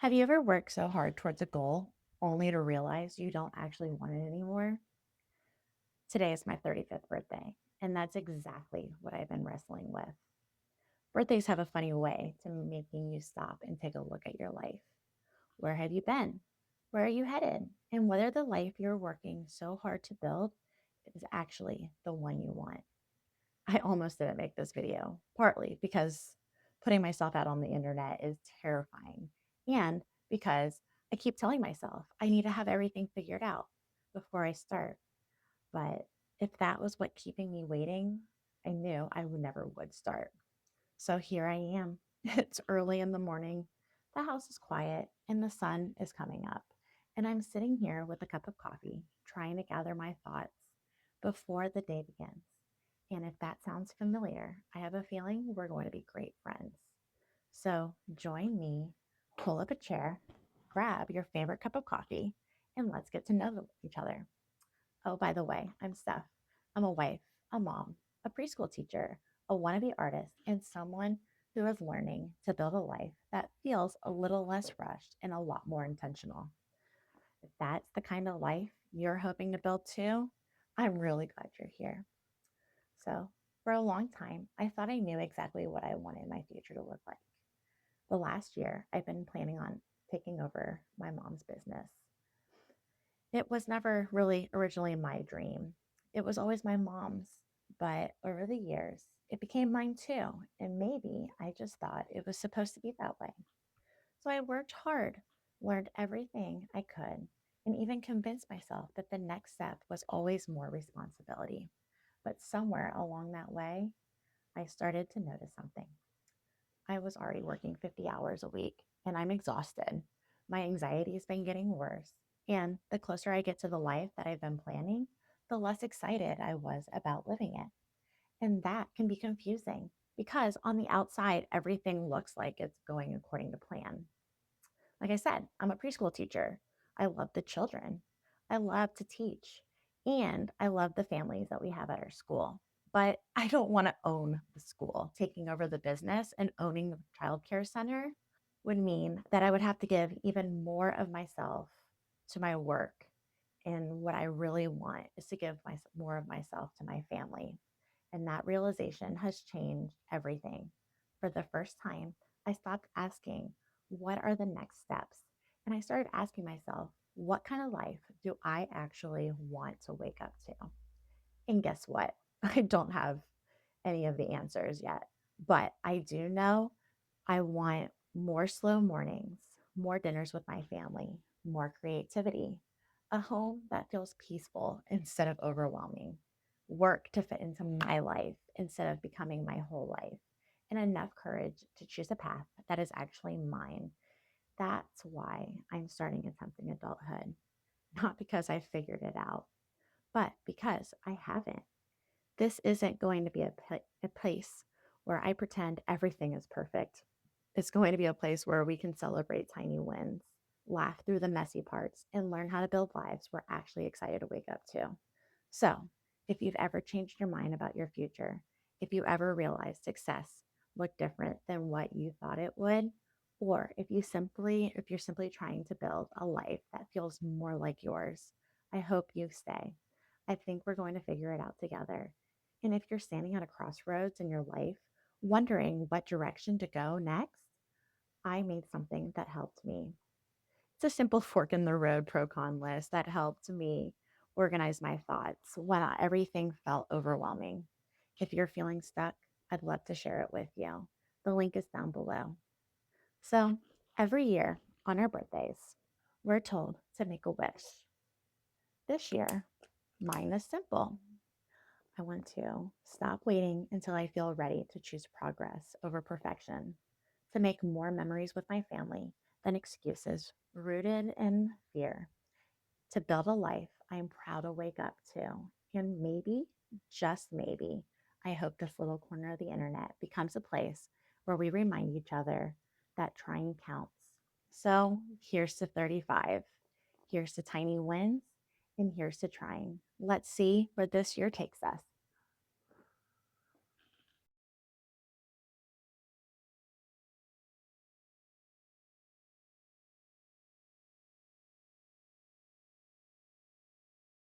Have you ever worked so hard towards a goal only to realize you don't actually want it anymore? Today is my 35th birthday, and that's exactly what I've been wrestling with. Birthdays have a funny way to making you stop and take a look at your life. Where have you been? Where are you headed? And whether the life you're working so hard to build is actually the one you want. I almost didn't make this video, partly because putting myself out on the internet is terrifying, and because I keep telling myself I need to have everything figured out before I start. But if that was what keeping me waiting, I knew I would never would start. So here I am. It's early in the morning. The house is quiet and the sun is coming up. And I'm sitting here with a cup of coffee, trying to gather my thoughts before the day begins. And if that sounds familiar, I have a feeling we're going to be great friends. So join me, pull up a chair, grab your favorite cup of coffee, and let's get to know each other. Oh, by the way, I'm Steph. I'm a wife, a mom, a preschool teacher, a wannabe artist, and someone who is learning to build a life that feels a little less rushed and a lot more intentional. If that's the kind of life you're hoping to build too, I'm really glad you're here. So, for a long time, I thought I knew exactly what I wanted my future to look like. The last year, I've been planning on taking over my mom's business. It was never really originally my dream. It was always my mom's. But over the years, it became mine too. And maybe I just thought it was supposed to be that way. So I worked hard, learned everything I could, and even convinced myself that the next step was always more responsibility. But somewhere along that way, I started to notice something. I was already working 50 hours a week and I'm exhausted. My anxiety has been getting worse. And the closer I get to the life that I've been planning, the less excited I was about living it. And that can be confusing because on the outside, everything looks like it's going according to plan. Like I said, I'm a preschool teacher. I love the children. I love to teach. And I love the families that we have at our school. But I don't want to own the school. Taking over the business and owning the childcare center would mean that I would have to give even more of myself to my work. And what I really want is to give more of myself to my family. And that realization has changed everything. For the first time, I stopped asking, what are the next steps? And I started asking myself, what kind of life do I actually want to wake up to? And guess what? I don't have any of the answers yet, but I do know I want more slow mornings, more dinners with my family, more creativity, a home that feels peaceful instead of overwhelming, work to fit into my life instead of becoming my whole life, and enough courage to choose a path that is actually mine. That's why I'm starting Attempting Adulthood, not because I figured it out, but because I haven't. This isn't going to be a place where I pretend everything is perfect. It's going to be a place where we can celebrate tiny wins, laugh through the messy parts, and learn how to build lives we're actually excited to wake up to. So, if you've ever changed your mind about your future, if you ever realized success looked different than what you thought it would, or if you're simply trying to build a life that feels more like yours, I hope you stay. I think we're going to figure it out together. And if you're standing at a crossroads in your life, wondering what direction to go next, I made something that helped me. It's a simple fork in the road pro con list that helped me organize my thoughts when everything felt overwhelming. If you're feeling stuck, I'd love to share it with you. The link is down below. So, every year on our birthdays, we're told to make a wish. This year, mine is simple. I want to stop waiting until I feel ready to choose progress over perfection, to make more memories with my family than excuses rooted in fear, to build a life I'm proud to wake up to. And maybe, just maybe, I hope this little corner of the internet becomes a place where we remind each other that trying counts. So here's to 35. Here's to tiny wins. And here's to trying. Let's see where this year takes us.